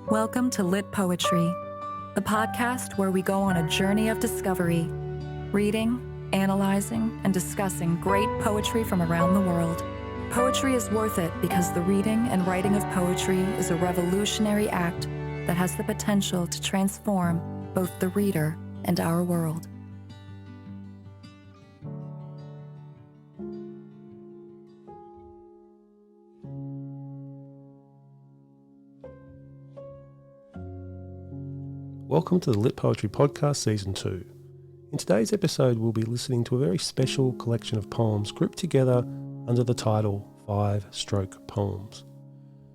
Welcome to Litpoetry, the podcast where we go on a journey of discovery, reading, analyzing, and discussing great poetry from around the world. Poetry is worth it because the reading and writing of poetry is a revolutionary act that has the potential to transform both the reader and our world. Welcome to the Lit Poetry Podcast Season 2. In today's episode, we'll be listening to a very special collection of poems grouped together under the title 5-Stroke Poems.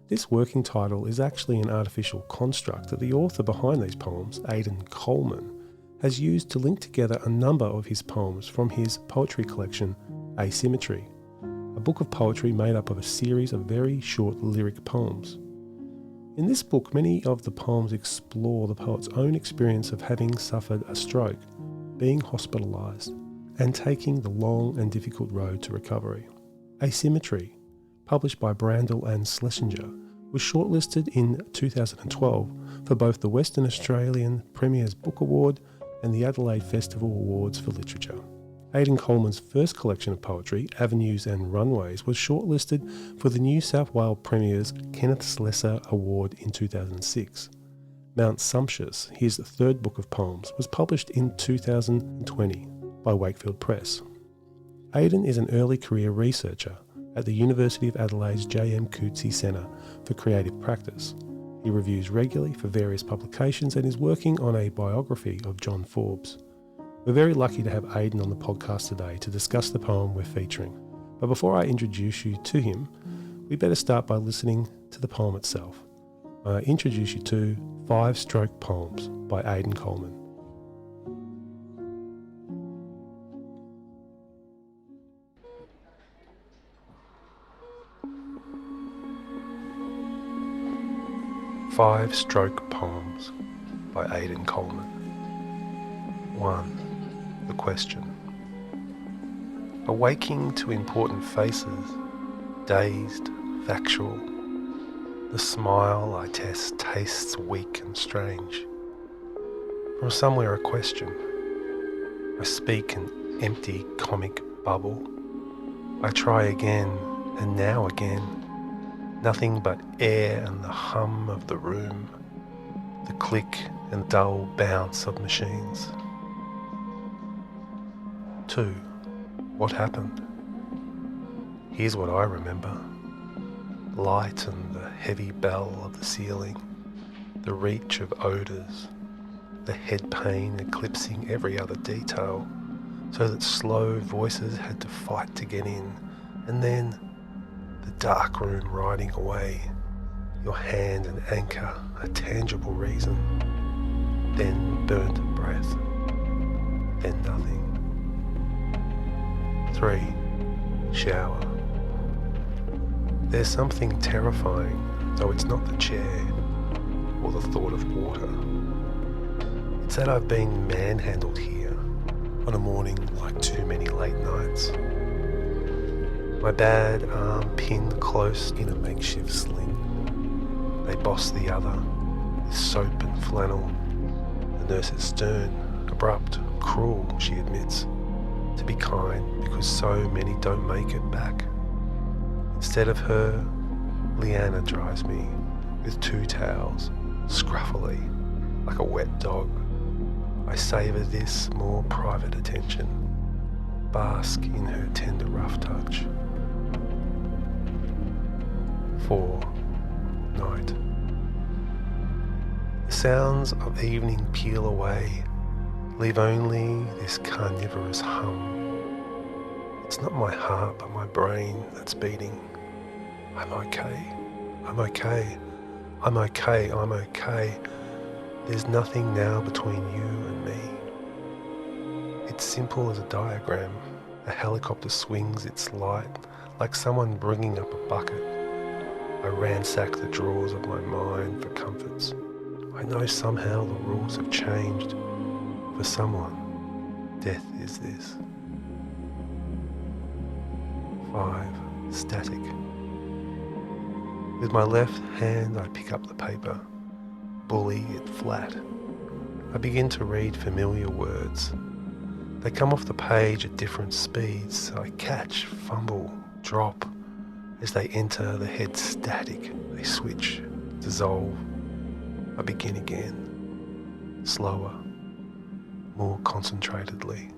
This working title is actually an artificial construct that the author behind these poems, Aidan Coleman, has used to link together a number of his poems from his poetry collection, Asymmetry, a book of poetry made up of a series of very short lyric poems. In this book, many of the poems explore the poet's own experience of having suffered a stroke, being hospitalised, and taking the long and difficult road to recovery. Asymmetry, published by Brandl Schlesinger, was shortlisted in 2012 for both the Western Australian Premier's Book Award and the Adelaide Festival Awards for Literature. Aidan Coleman's first collection of poetry, Avenues and Runways, was shortlisted for the New South Wales Premier's Kenneth Slessor Award in 2006. Mount Sumptuous, his third book of poems, was published in 2020 by Wakefield Press. Aidan is an early career researcher at the University of Adelaide's J.M. Coetzee Centre for Creative Practice. He reviews regularly for various publications and is working on a biography of John Forbes. We're very lucky to have Aidan on the podcast today to discuss the poem we're featuring. But before I introduce you to him, we better start by listening to the poem itself. I introduce you to 5-Stroke Poems by Aidan Coleman. Five-Stroke Poems by Aidan Coleman. 1. The question. Awaking to important faces, dazed, factual. The smile I test tastes weak and strange. From somewhere a question. I speak an empty comic bubble. I try again, and now again. Nothing but air and the hum of the room, the click and dull bounce of machines. 2. What happened? Here's what I remember. Light and the heavy bell of the ceiling, the reach of odours, the head pain eclipsing every other detail, so that slow voices had to fight to get in, and then the dark room riding away, your hand an anchor, a tangible reason, then burnt breath, then nothing. 3. Shower. There's something terrifying, though it's not the chair or the thought of water. It's that I've been manhandled here on a morning like too many late nights. My bad arm pinned close in a makeshift sling. They boss the other with soap and flannel. The nurse is stern, abrupt, cruel, she admits. To be kind because so many don't make it back. Instead of her, Leanna drives me with 2 towels, scruffily, like a wet dog. I savour this more private attention, bask in her tender rough touch. 4. Night. The sounds of evening peel away, leave only this carnivorous hum. It's not my heart but my brain that's beating. I'm okay, I'm okay, I'm okay, I'm okay. There's nothing now between you and me. It's simple as a diagram. A helicopter swings its light like someone bringing up a bucket. I ransack the drawers of my mind for comforts. I know somehow the rules have changed. For someone, death is this. 5. Static. With my left hand I pick up the paper, bully it flat. I begin to read familiar words. They come off the page at different speeds, so I catch, fumble, drop. As they enter, the head's static. They switch, dissolve. I begin again, slower, more concentratedly.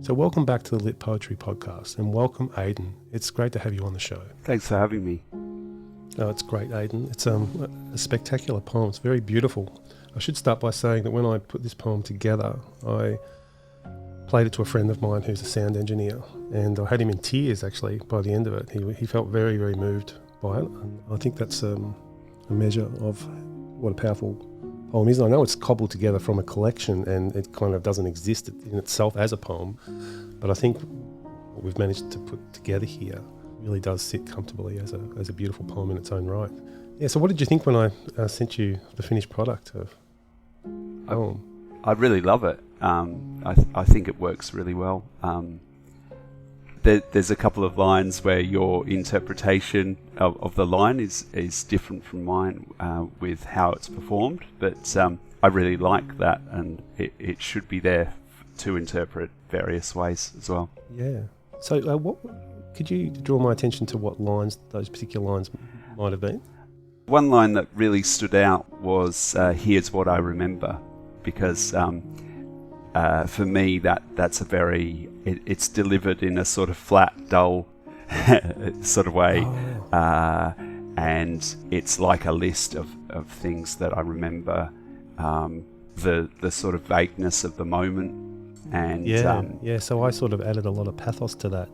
So welcome back to the Lit Poetry Podcast, and welcome Aidan. It's great to have you on the show. Thanks for having me. Oh, it's great, Aidan. It's a spectacular poem. It's very beautiful. I should start by saying that when I put this poem together, I played it to a friend of mine who's a sound engineer, and I had him in tears actually by the end of it. He felt very, very moved by it. And I think that's a measure of what a powerful poem is. I know it's cobbled together from a collection and it kind of doesn't exist in itself as a poem, but I think what we've managed to put together here really does sit comfortably as a beautiful poem in its own right. Yeah, so what did you think when I sent you the finished product of the poem? I really love it. I think it works really well. There's a couple of lines where your interpretation of the line is different from mine with how it's performed, but I really like that, and it should be there to interpret various ways as well. Yeah. So what could you draw my attention to what lines, those particular lines might have been? One line that really stood out was "Here's what I remember," because for me that's a very it's delivered in a sort of flat, dull sort of way, and it's like a list of things that I remember, the sort of vagueness of the moment, and so I sort of added a lot of pathos to that,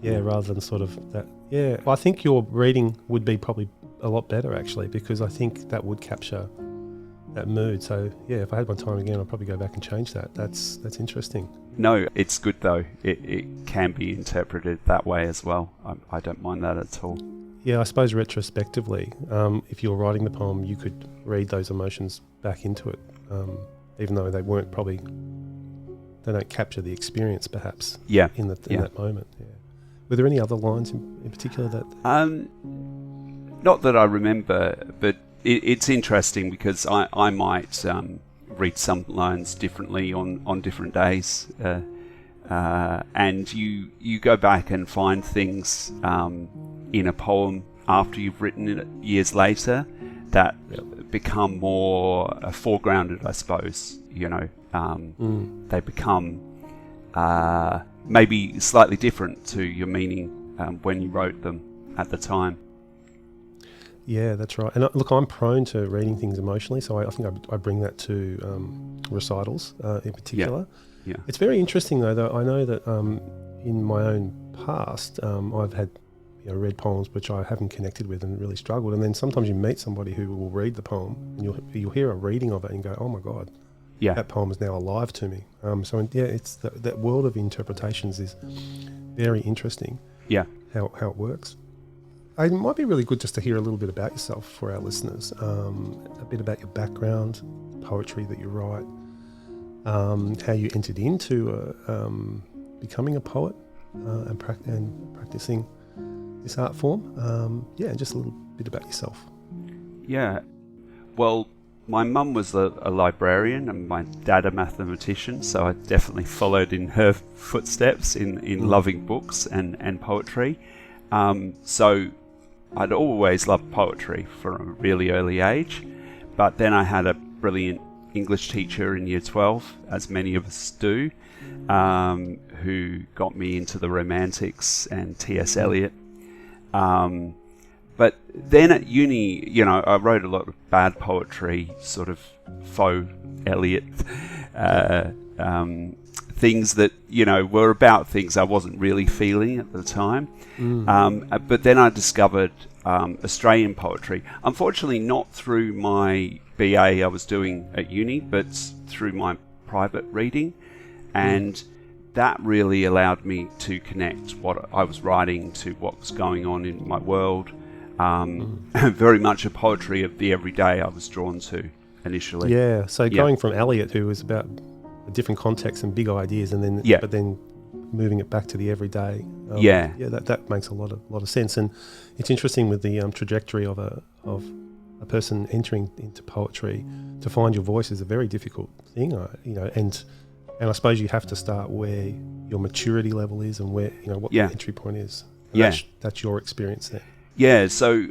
rather than sort of that. I think your reading would be probably a lot better actually, because I think that would capture that mood. So if I had my time again, I'd probably go back and change that. That's interesting. No, it's good though. It can be interpreted that way as well. I don't mind that at all. Yeah, I suppose retrospectively, if you were writing the poem, you could read those emotions back into it, even though they don't capture the experience perhaps in that moment. Yeah. Were there any other lines in particular that... Not that I remember, but it's interesting because I might read some lines differently on different days, and you go back and find things in a poem after you've written it years later that become more foregrounded, I suppose. They become maybe slightly different to your meaning when you wrote them at the time. Yeah, that's right. And look, I'm prone to reading things emotionally, so I think I bring that to recitals in particular. Yeah. It's very interesting though I know that in my own past, I've had read poems which I haven't connected with and really struggled, and then sometimes you meet somebody who will read the poem and you'll hear a reading of it and go, oh my God, that poem is now alive to me. It's that world of interpretations is very interesting. Yeah, how it works. It might be really good just to hear a little bit about yourself for our listeners, a bit about your background, poetry that you write, how you entered into becoming a poet and practicing this art form. And just a little bit about yourself. Yeah, well, my mum was a librarian and my dad a mathematician, so I definitely followed in her footsteps in loving books and poetry. So I'd always loved poetry from a really early age, but then I had a brilliant English teacher in Year 12, as many of us do, who got me into the Romantics and T.S. Eliot. But then at uni, I wrote a lot of bad poetry, sort of faux Eliot, things that, were about things I wasn't really feeling at the time. But then I discovered Australian poetry. Unfortunately, not through my BA I was doing at uni, but through my private reading. And that really allowed me to connect what I was writing to what was going on in my world. Very much a poetry of the everyday I was drawn to. initially. Yeah, so going from Eliot, who was about a different context and big ideas, and then but then moving it back to the everyday. That makes a lot of sense, and it's interesting with the trajectory of a person entering into poetry. To find your voice is a very difficult thing, and I suppose you have to start where your maturity level is and where what the entry point is. That's your experience there. Yeah, so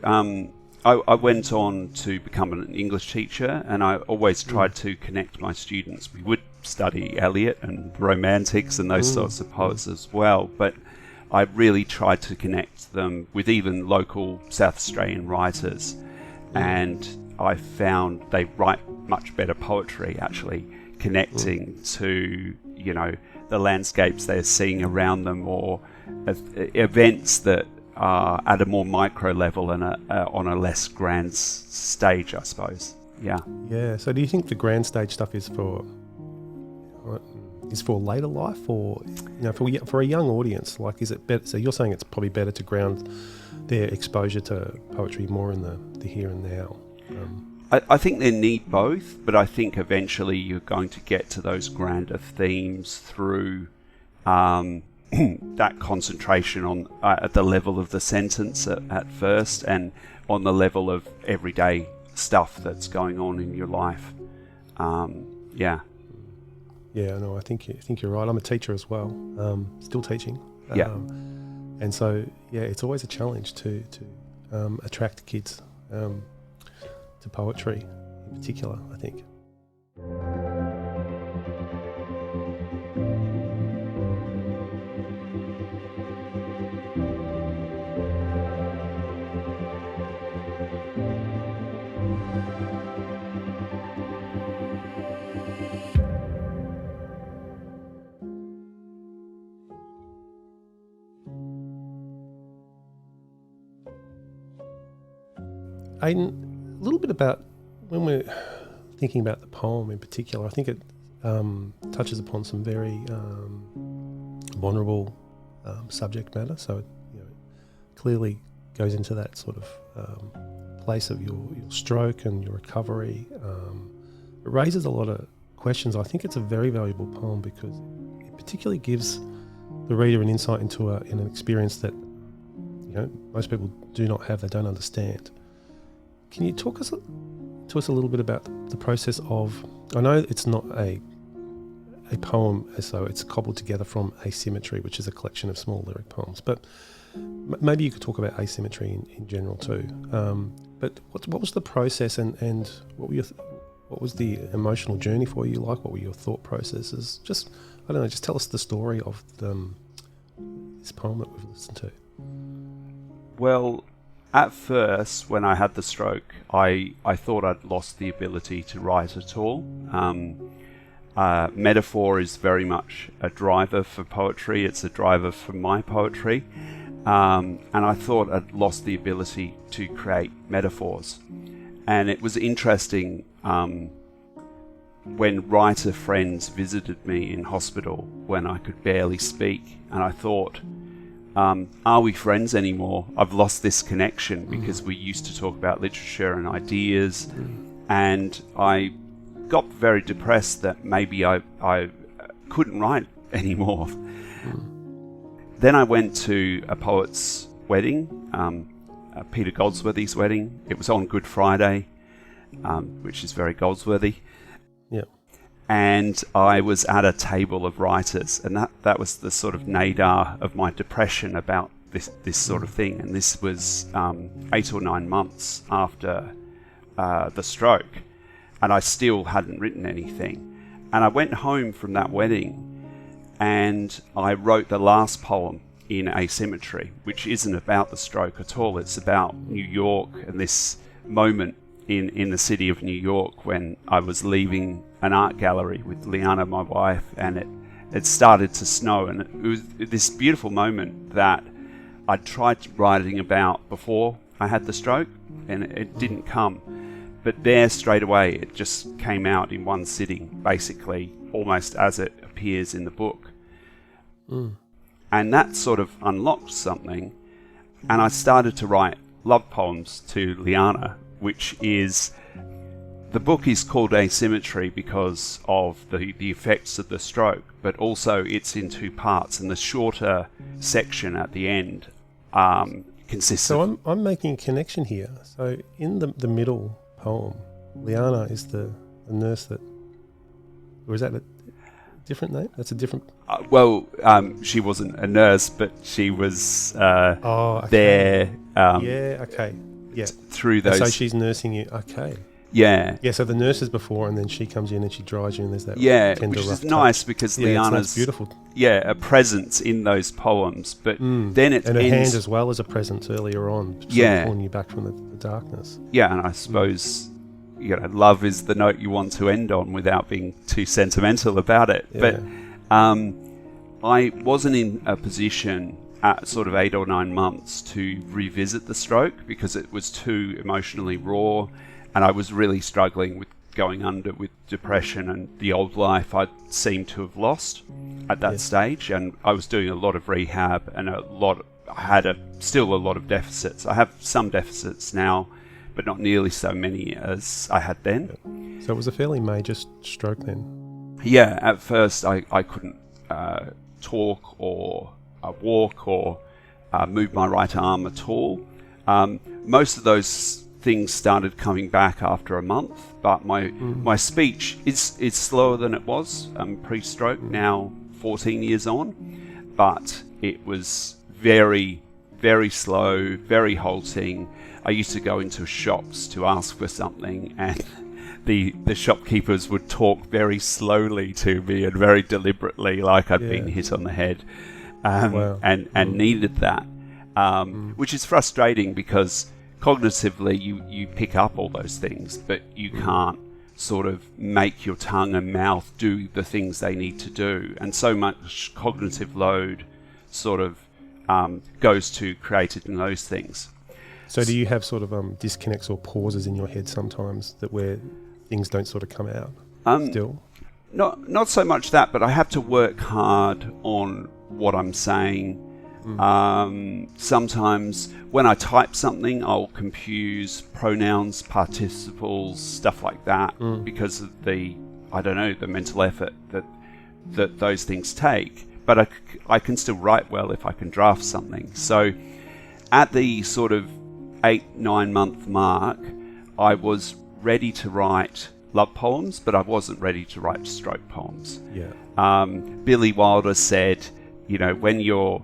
I went on to become an English teacher, and I always tried to connect my students. We would study Eliot and Romantics and those sorts of poets as well, but I really tried to connect them with even local South Australian writers, and I found they write much better poetry, actually, connecting to, the landscapes they're seeing around them, or events that are at a more micro level and on a less grand stage, I suppose. Yeah. So do you think the grand stage stuff is for later life, or for a young audience? Like, is it better? So you're saying it's probably better to ground their exposure to poetry more in the here and now. I think they need both, but I think eventually you're going to get to those grander themes through that concentration on at the level of the sentence at first, and on the level of everyday stuff that's going on in your life. Yeah, no, I think you're right. I'm a teacher as well, still teaching. And so it's always a challenge to attract kids to poetry in particular, I think. Aidan, a little bit about when we're thinking about the poem in particular, I think it touches upon some very vulnerable subject matter. So it clearly goes into that sort of place of your stroke and your recovery. It raises a lot of questions. I think it's a very valuable poem because it particularly gives the reader an insight into an experience that most people do not have, they don't understand. Can you talk to us a little bit about the process of, I know it's not a poem as so it's cobbled together from Asymmetry, which is a collection of small lyric poems, but maybe you could talk about Asymmetry in general too. But what was the process and what was the emotional journey for you like? What were your thought processes? Just tell us the story of this poem that we've listened to. Well, at first, when I had the stroke, I thought I'd lost the ability to write at all. Metaphor is very much a driver for poetry. It's a driver for my poetry. And I thought I'd lost the ability to create metaphors. And it was interesting when writer friends visited me in hospital when I could barely speak. And I thought, are we friends anymore? I've lost this connection because we used to talk about literature and ideas, and I got very depressed that maybe I couldn't write anymore. Then I went to a poet's wedding, Peter Goldsworthy's wedding. It was on Good Friday, which is very Goldsworthy. Yeah. And I was at a table of writers, and that was the sort of nadir of my depression about this sort of thing. And this was 8 or 9 months after the stroke, and I still hadn't written anything. And I went home from that wedding, and I wrote the last poem in Asymmetry, which isn't about the stroke at all. It's about New York and this moment in the city of New York when I was leaving an art gallery with Liana, my wife, and it started to snow, and it was this beautiful moment that I'd tried writing about before I had the stroke, and it didn't come. But there, straight away, it just came out in one sitting, basically, almost as it appears in the book. And that sort of unlocked something, and I started to write love poems to Liana, which is the book is called Asymmetry because of the effects of the stroke, but also it's in two parts, and the shorter section at the end consists of... So I'm making a connection here. So in the middle poem, Liana is the nurse that... Or is that a different name? That's a different... she wasn't a nurse, but she was okay. there... through those... So she's nursing you. Okay. Yeah. Yeah, so the nurse is before, and then she comes in and she dries you, and there's that tender, which is rough nice touch. because Yeah, Liana's beautiful. Yeah, a presence in those poems, but then it and her ends, hand as well as a presence earlier on, sort of pulling you back from the darkness. Yeah, and I suppose love is the note you want to end on without being too sentimental about it. Yeah. But I wasn't in a position at sort of 8 or 9 months to revisit the stroke because it was too emotionally raw. And I was really struggling with going under with depression and the old life I'd seemed to have lost at that stage. And I was doing a lot of rehab and I had still a lot of deficits. I have some deficits now, but not nearly so many as I had then. So it was a fairly major stroke then? Yeah, at first I couldn't talk or walk or move my right arm at all. Most of those things started coming back after a month, but my speech is slower than it was pre-stroke, now 14 years on, but it was very, very slow, very halting. I used to go into shops to ask for something, and the shopkeepers would talk very slowly to me and very deliberately, like I'd been hit on the head, and needed that, which is frustrating because cognitively, you pick up all those things, but you can't sort of make your tongue and mouth do the things they need to do. And so much cognitive load sort of goes to creating those things. So do you have sort of disconnects or pauses in your head sometimes where things don't sort of come out still? Not so much that, but I have to work hard on what I'm saying. Sometimes when I type something, I'll confuse pronouns, participles, stuff like that because of the mental effort that those things take. But I can still write well if I can draft something. So at the sort of 8-9 month mark, I was ready to write love poems, but I wasn't ready to write stroke poems. Yeah. Billy Wilder said, when you're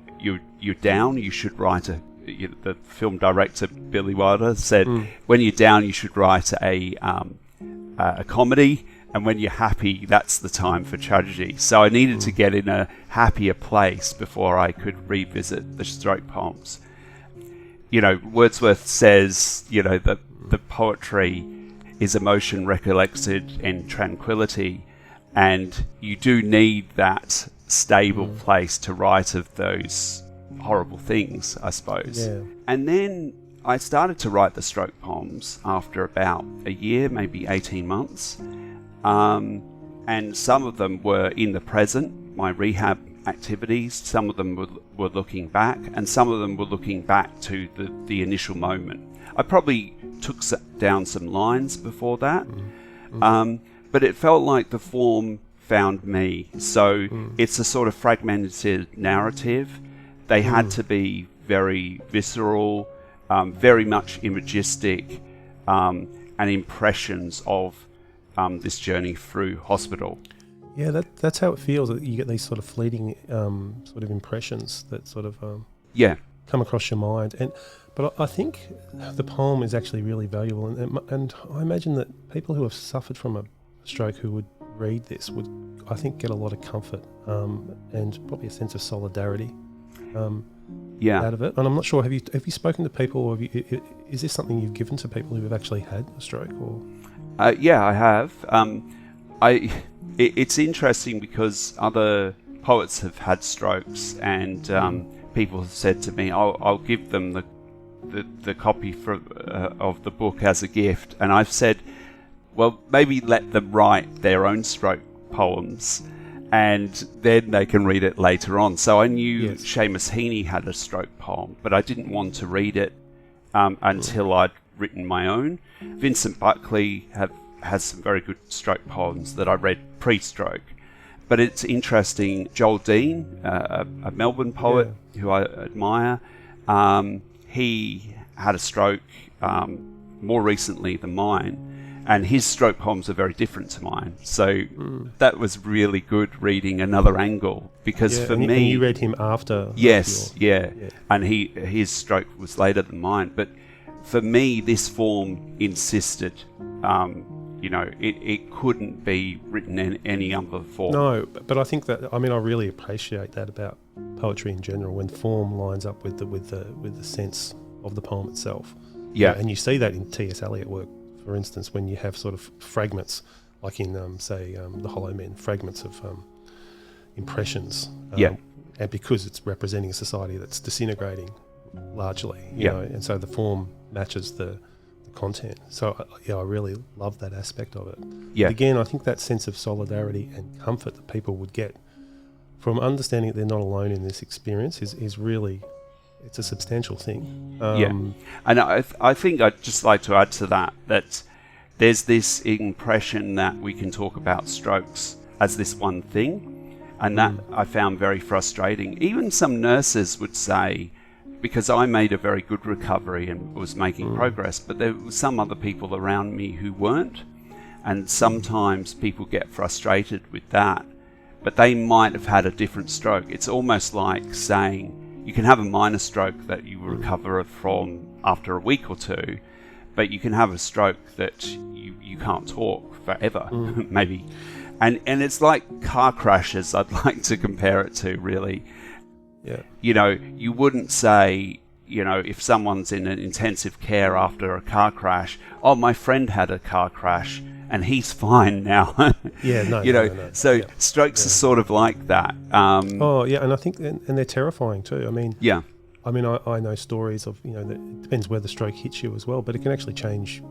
down, you should write the film director Billy Wilder said, when you're down, you should write a comedy, and when you're happy, that's the time for tragedy. So I needed to get in a happier place before I could revisit the stroke poems. Wordsworth says, that the poetry is emotion recollected in tranquility, and you do need that stable place to write of those horrible things, I suppose. Yeah. And then I started to write the stroke poems after about a year, maybe 18 months. And some of them were in the present, my rehab activities. Some of them were looking back, and some of them were looking back to the initial moment. I probably took down some lines before that, but it felt like the form found me. So it's a sort of fragmented narrative. They had to be very visceral, very much imagistic, and impressions of this journey through hospital. Yeah, that's how it feels. You get these sort of fleeting sort of impressions that sort of come across your mind. But I think the poem is actually really valuable, and I imagine that people who have suffered from a stroke who would read this would, I think, get a lot of comfort and probably a sense of solidarity out of it. And I'm not sure, have you spoken to people, or is this something you've given to people who have actually had a stroke? Or yeah, I have. It's interesting because other poets have had strokes, and people have said to me, I'll give them the copy of the book as a gift, and I've said, well, maybe let them write their own stroke poems, and then they can read it later on. So I knew Seamus Heaney had a stroke poem, but I didn't want to read it until I'd written my own. Vincent Buckley has some very good stroke poems that I read pre-stroke. But it's interesting, Joel Dean, a Melbourne poet who I admire, he had a stroke more recently than mine, and his stroke poems are very different to mine. So that was really good reading another angle, because for me... And you read him after... Yes, and his stroke was later than mine. But for me, this form insisted, it couldn't be written in any other form. No, but I think that, I really appreciate that about poetry in general, when form lines up with the sense of the poem itself. Yeah. And you see that in T.S. Eliot work, for instance, when you have sort of fragments, like in, The Hollow Men, fragments of impressions. And because it's representing a society that's disintegrating largely, you know, and so the form matches the content. So, I really love that aspect of it. Yeah. But again, I think that sense of solidarity and comfort that people would get from understanding that they're not alone in this experience is really... It's a substantial thing. And I think I'd just like to add to that there's this impression that we can talk about strokes as this one thing, and that I found very frustrating. Even some nurses would say, because I made a very good recovery and was making progress, but there were some other people around me who weren't, and sometimes people get frustrated with that, but they might have had a different stroke. It's almost like saying, you can have a minor stroke that you recover from after a week or two, but you can have a stroke that you can't talk forever, maybe. And it's like car crashes, I'd like to compare it to, really. Yeah. You wouldn't say, if someone's in an intensive care after a car crash, oh, my friend had a car crash and he's fine now. No. So strokes are sort of like that. And I think, and they're terrifying too. I know stories of, that it depends where the stroke hits you as well, but it can actually change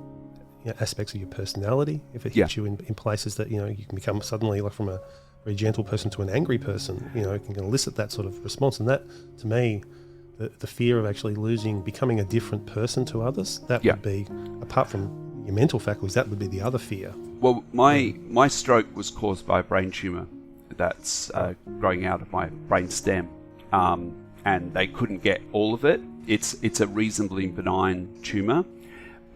aspects of your personality. If it hits you in places that, you can become suddenly like from a very gentle person to an angry person, it can elicit that sort of response. And that, to me, the fear of actually becoming a different person to others, that would be, apart from your mental faculties, that would be the other fear. Well, my stroke was caused by a brain tumour that's growing out of my brain stem, and they couldn't get all of it. It's a reasonably benign tumour,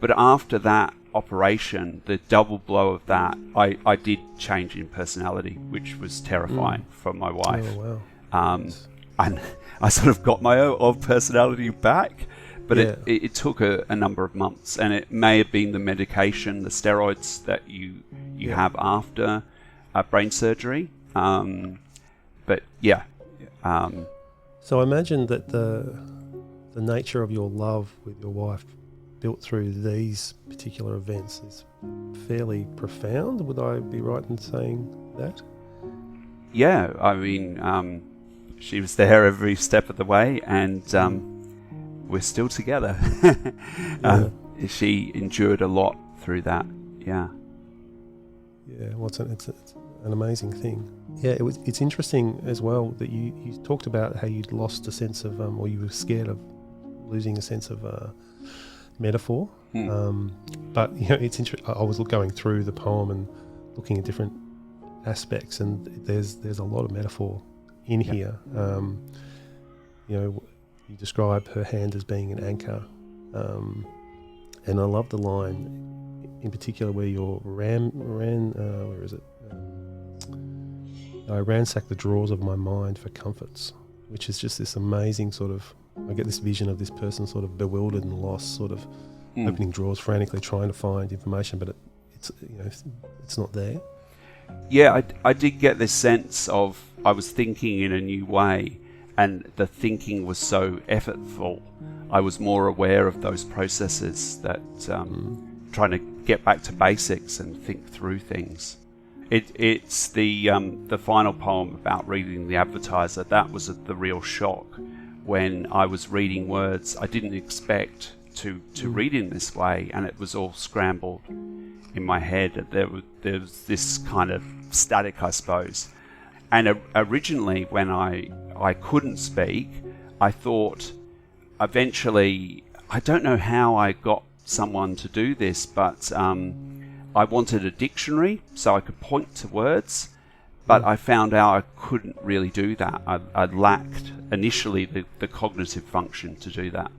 but after that operation, the double blow of that, I did change in personality, which was terrifying for my wife. Oh, wow. And I sort of got my old personality back, but it took a number of months, and it may have been the medication, the steroids that you have after brain surgery. So I imagine that the nature of your love with your wife built through these particular events is fairly profound. Would I be right in saying that? Yeah, she was there every step of the way, and we're still together. She endured a lot through that. Yeah. Well, it's an amazing thing. Yeah, it's interesting as well that you talked about how you'd lost a sense of, or you were scared of losing a sense of metaphor. But it's interesting. I was going through the poem and looking at different aspects, and there's a lot of metaphor in here. You describe her hand as being an anchor, and I love the line in particular where you're where is it? I ransack the drawers of my mind for comforts, which is just this amazing sort of, I get this vision of this person sort of bewildered and lost, sort of opening drawers frantically trying to find information, but it's not there. Yeah, I did get this sense of I was thinking in a new way, and the thinking was so effortful. I was more aware of those processes, that trying to get back to basics and think through things. It's the final poem about reading the advertiser. That was the real shock when I was reading words I didn't expect to read in this way, and it was all scrambled in my head. There was this kind of static, I suppose. And originally, when I couldn't speak, I thought eventually, I don't know how I got someone to do this, but I wanted a dictionary so I could point to words, but I found out I couldn't really do that. I lacked initially the cognitive function to do that.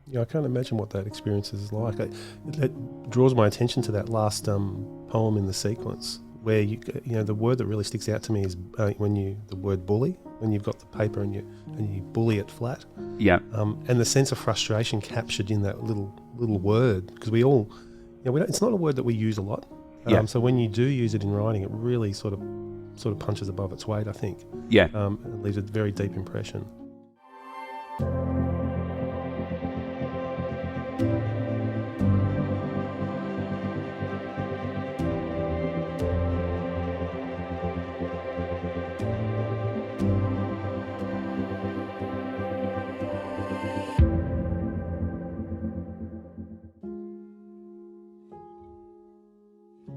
Yeah, I can't imagine what that experience is like. It draws my attention to that last poem in the sequence, where you know the word that really sticks out to me is the word bully, when you've got the paper and you bully it flat. Yeah. And the sense of frustration captured in that little word, because we all, it's not a word that we use a lot. So when you do use it in writing, it really sort of punches above its weight, I think. Yeah. It leaves a very deep impression.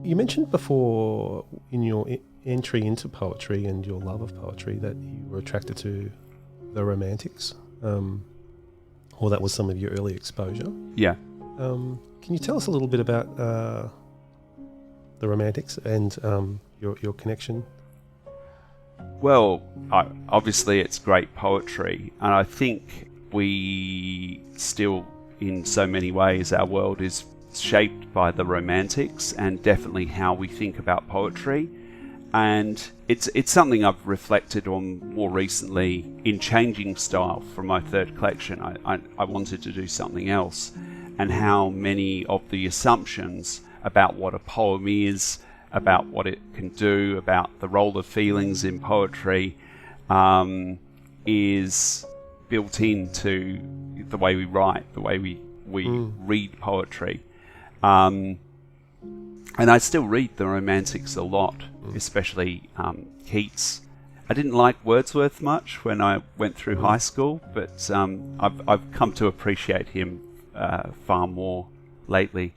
You mentioned before in your entry into poetry and your love of poetry that you were attracted to the Romantics, or that was some of your early exposure. Yeah. Can you tell us a little bit about the Romantics and your connection? Well, obviously it's great poetry, and I think we still, in so many ways, our world is shaped by the Romantics and definitely how we think about poetry. And it's something I've reflected on more recently in changing style from my third collection. I wanted to do something else, and how many of the assumptions about what a poem is, about what it can do, about the role of feelings in poetry, is built into the way we write, the way we read poetry. And I still read the Romantics a lot, especially Keats. I didn't like Wordsworth much when I went through high school, but I've come to appreciate him far more lately.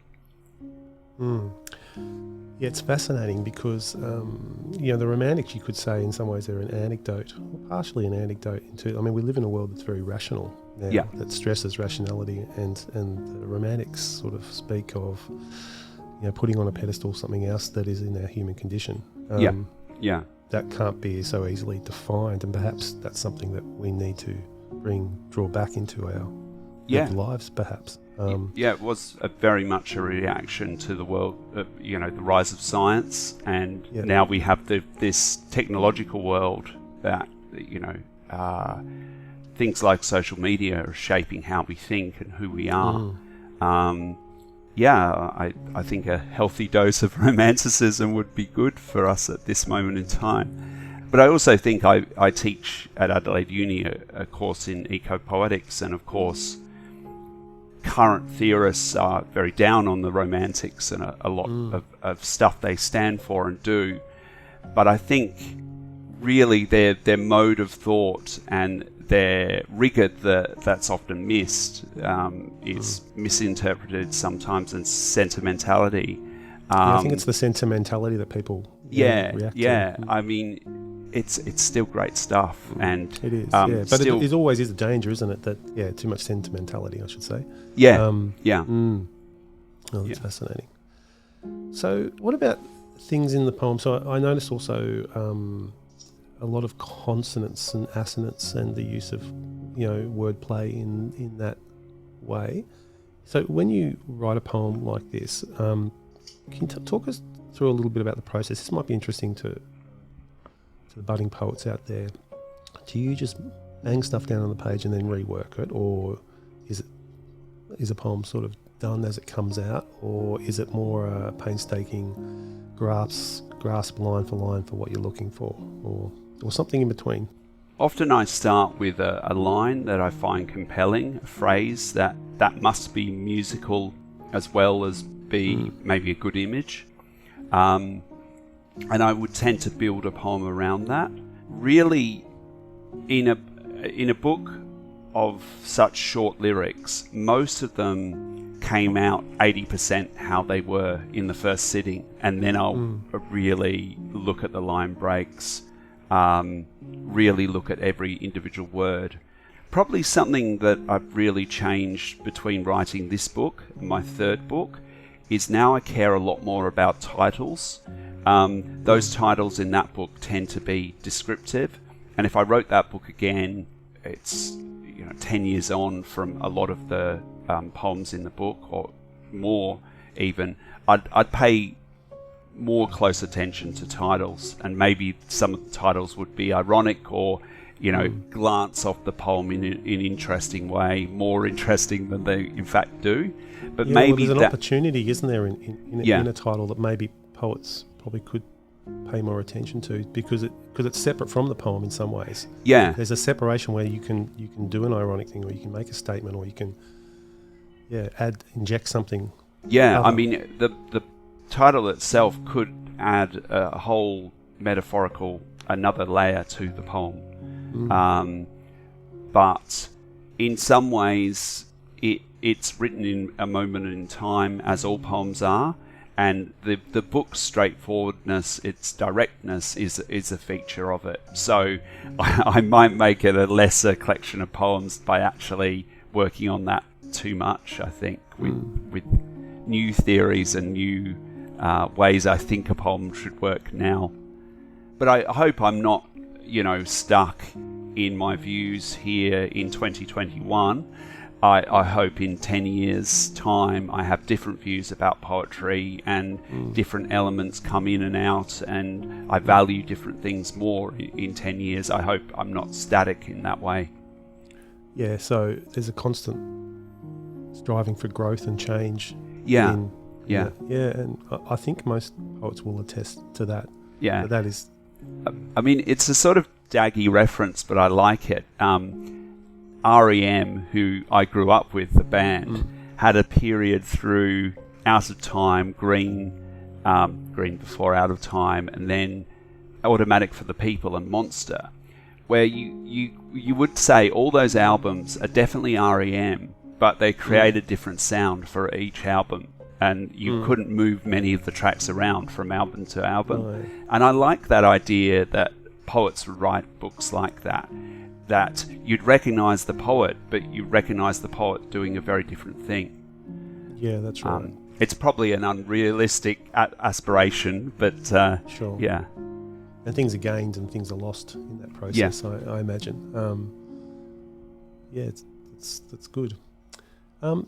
Yeah, it's fascinating because the Romantics, you could say in some ways they're an anecdote, or partially an anecdote into. I mean, we live in a world that's very rational now, that stresses rationality, and the Romantics sort of speak of putting on a pedestal something else that is in our human condition. That can't be so easily defined, and perhaps that's something that we need to draw back into our lives, perhaps. It was very much a reaction to the world, the rise of science, and now we have this technological world that, things like social media are shaping how we think and who we are. I think a healthy dose of romanticism would be good for us at this moment in time. But I also think I teach at Adelaide Uni a course in eco-poetics, and of course current theorists are very down on the Romantics and a lot of stuff they stand for and do. But I think really their mode of thought and their rigour that's often missed is misinterpreted sometimes as sentimentality. I think it's the sentimentality that people react to. I mean, it's still great stuff, and it is. But it always is a danger, isn't it? That too much sentimentality, I should say. Oh, that's fascinating. So, what about things in the poem? So, I noticed also a lot of consonants and assonants, and the use of wordplay in that way. So, when you write a poem like this, can you talk us through a little bit about the process? This might be interesting to the budding poets out there. Do you just bang stuff down on the page and then rework it, or is a poem sort of done as it comes out, or is it more a painstaking grasp line for line for what you're looking for, or something in between? Often I start with a line that I find compelling, a phrase that must be musical as well as be maybe a good image. And I would tend to build a poem around that. Really, in a book of such short lyrics, most of them came out 80% how they were in the first sitting, and then I'll really look at the line breaks, really look at every individual word. Probably something that I've really changed between writing this book and my third book is now I care a lot more about titles. Those titles in that book tend to be descriptive, and if I wrote that book again, it's 10 years on from a lot of the poems in the book, or more even, I'd pay more close attention to titles, and maybe some of the titles would be ironic, or glance off the poem in an interesting way, more interesting than they in fact do. But maybe there's an opportunity, isn't there, in a title that maybe poets probably could pay more attention to, because it's separate from the poem in some ways. Yeah, there's a separation where you can do an ironic thing, or you can make a statement, or you can inject something. Yeah, other. I mean the title itself could add a whole metaphorical another layer to the poem. But in some ways it's written in a moment in time, as all poems are, and the book's straightforwardness, its directness is a feature of it. So I might make it a lesser collection of poems by actually working on that too much, I think, with new theories and new ways I think a poem should work now. But I hope I'm not stuck in my views here in 2021. I hope in 10 years' time I have different views about poetry, and different elements come in and out, and I value different things more in 10 years. I hope I'm not static in that way. Yeah, so there's a constant striving for growth and change. Yeah. And I think most poets will attest to that. Yeah. But that is... I mean, it's a sort of daggy reference, but I like it. REM, who I grew up with, the band, had a period through Out of Time, Green before Out of Time, and then Automatic for the People and Monster, where you would say all those albums are definitely REM, but they create a different sound for each album, and you couldn't move many of the tracks around from album to album. Right. And I like that idea that poets would write books like that you'd recognise the poet, but you recognise the poet doing a very different thing. Yeah, that's right. It's probably an unrealistic aspiration, but sure. Yeah. And things are gained and things are lost in that process, I imagine. That's good.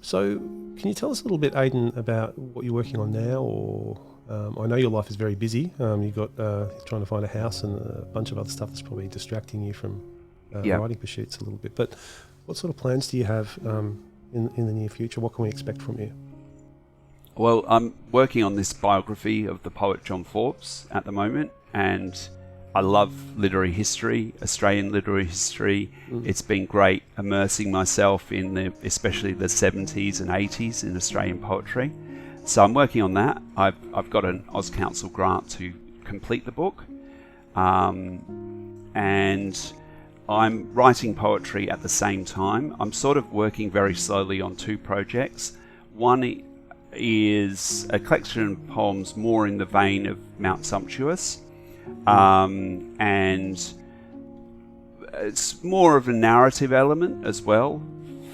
So can you tell us a little bit, Aidan, about what you're working on now? Or I know your life is very busy. You've got trying to find a house and a bunch of other stuff that's probably distracting you from writing pursuits a little bit. But what sort of plans do you have in the near future? What can we expect from you? Well, I'm working on this biography of the poet John Forbes at the moment, and I love literary history, Australian literary history. It's been great immersing myself in especially the 70s and 80s in Australian poetry. So I'm working on that. I've got an Oz Council grant to complete the book, and I'm writing poetry at the same time. I'm sort of working very slowly on two projects. One is a collection of poems more in the vein of Mount Sumptuous, and it's more of a narrative element as well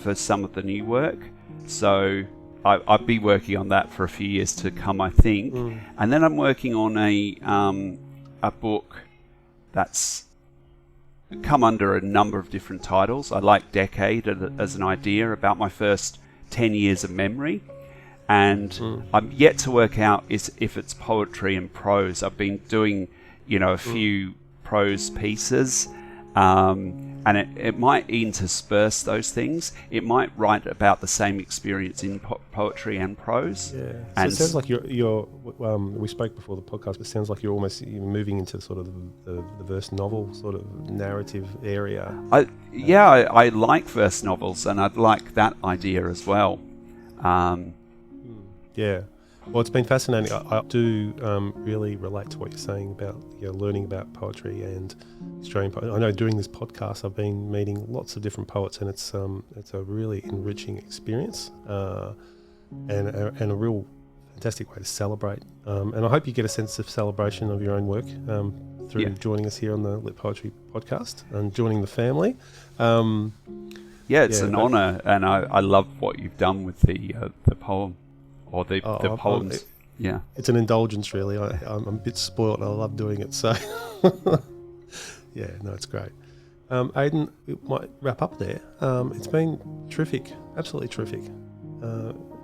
for some of the new work. So I'll be working on that for a few years to come, I think. And then I'm working on a book that's come under a number of different titles. I like Decade as an idea about my first 10 years of memory. And I'm yet to work out if it's poetry and prose. I've been doing, a few prose pieces, and it might intersperse those things. It might write about the same experience in poetry and prose. Yeah. So it sounds like you're we spoke before the podcast, but it sounds like you're moving into sort of the verse novel sort of narrative area. I like verse novels, and I'd like that idea as well. Yeah. Well, it's been fascinating. I do really relate to what you're saying about learning about poetry and Australian poetry. I know doing this podcast, I've been meeting lots of different poets, and it's a really enriching experience and a real fantastic way to celebrate. And I hope you get a sense of celebration of your own work through joining us here on the Litpoetry podcast and joining the family. It's an honour, and I love what you've done with the poem. or the poems. Yeah, it's an indulgence, really. I'm a bit spoiled and I love doing it. So, yeah, no, it's great. Aidan, we might wrap up there. It's been terrific, absolutely terrific,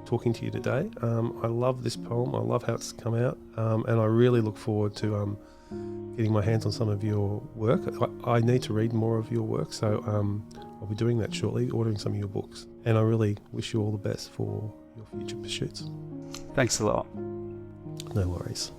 talking to you today. I love this poem. I love how it's come out, and I really look forward to getting my hands on some of your work. I need to read more of your work, so I'll be doing that shortly, ordering some of your books. And I really wish you all the best for your future pursuits. Thanks a lot. No worries.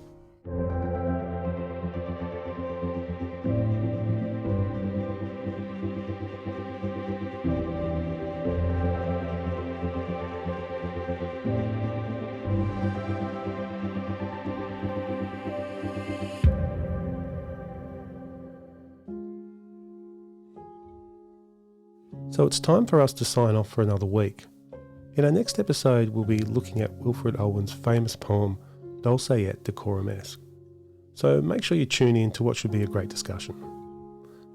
So it's time for us to sign off for another week. In our next episode, we'll be looking at Wilfred Owen's famous poem, Dulce et Decorum Est. So make sure you tune in to what should be a great discussion.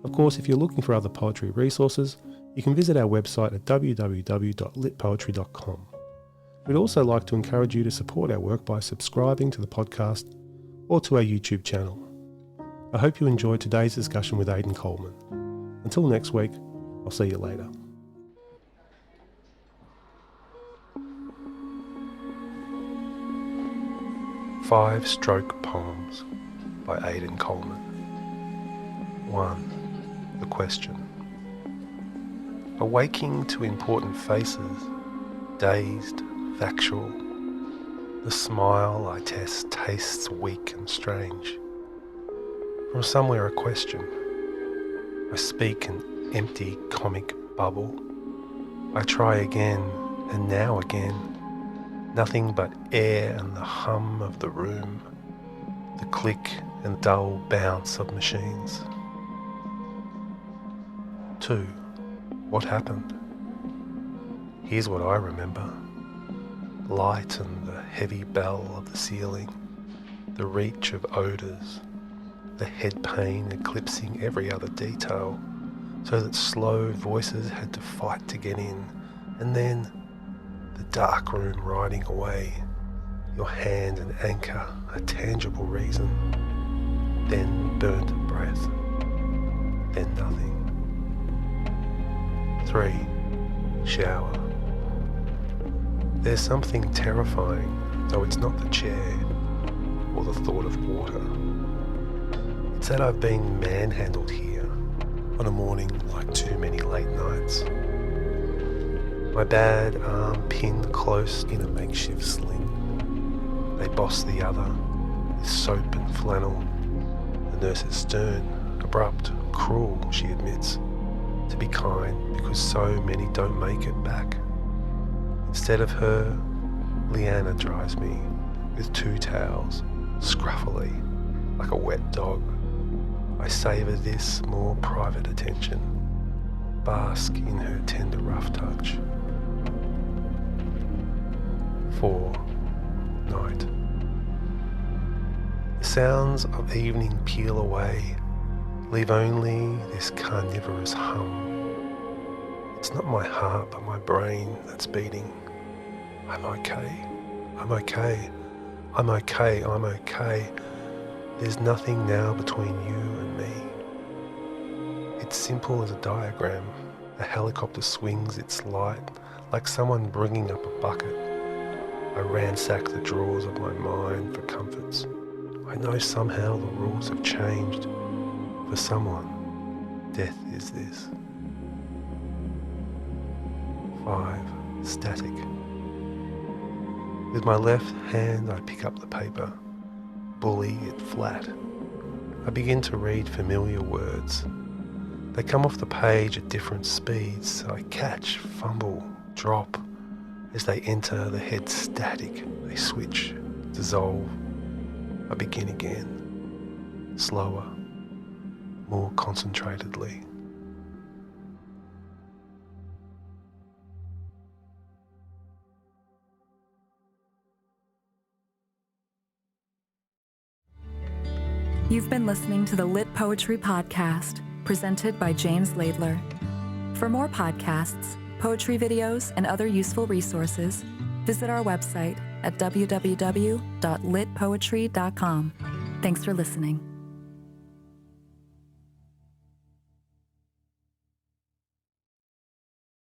Of course, if you're looking for other poetry resources, you can visit our website at www.litpoetry.com. We'd also like to encourage you to support our work by subscribing to the podcast or to our YouTube channel. I hope you enjoyed today's discussion with Aidan Coleman. Until next week, I'll see you later. Five-Stroke Poems by Aidan Coleman. 1. The Question. Awaking to important faces, dazed, factual, the smile I test tastes weak and strange. From somewhere a question. I speak an empty comic bubble. I try again, and now again. Nothing but air and the hum of the room, the click and dull bounce of machines. 2. What happened? Here's what I remember. Light and the heavy bell of the ceiling, the reach of odours, the head pain eclipsing every other detail, so that slow voices had to fight to get in, and then the dark room riding away, your hand an anchor, a tangible reason, then burnt breath, then nothing. 3. Shower. There's something terrifying, though it's not the chair or the thought of water. It's that I've been manhandled here on a morning like too many late nights. My bad arm pinned close in a makeshift sling. They boss the other with soap and flannel. The nurse is stern, abrupt, cruel, she admits, to be kind because so many don't make it back. Instead of her, Leanna dries me with 2 towels, scruffily, like a wet dog. I savour this more private attention, bask in her tender rough touch. 4. Night. The sounds of evening peel away, leave only this carnivorous hum. It's not my heart but my brain that's beating. I'm okay. I'm okay. I'm okay. I'm okay. There's nothing now between you and me. It's simple as a diagram. A helicopter swings its light like someone bringing up a bucket. I ransack the drawers of my mind for comforts. I know somehow the rules have changed. For someone, death is this. 5. Static. With my left hand I pick up the paper, bully it flat. I begin to read familiar words. They come off the page at different speeds. I catch, fumble, drop. As they enter the head static, they switch, dissolve. I begin again, slower, more concentratedly. You've been listening to the Lit Poetry Podcast, presented by James Laidler. For more podcasts, poetry videos, and other useful resources, visit our website at www.litpoetry.com. Thanks for listening.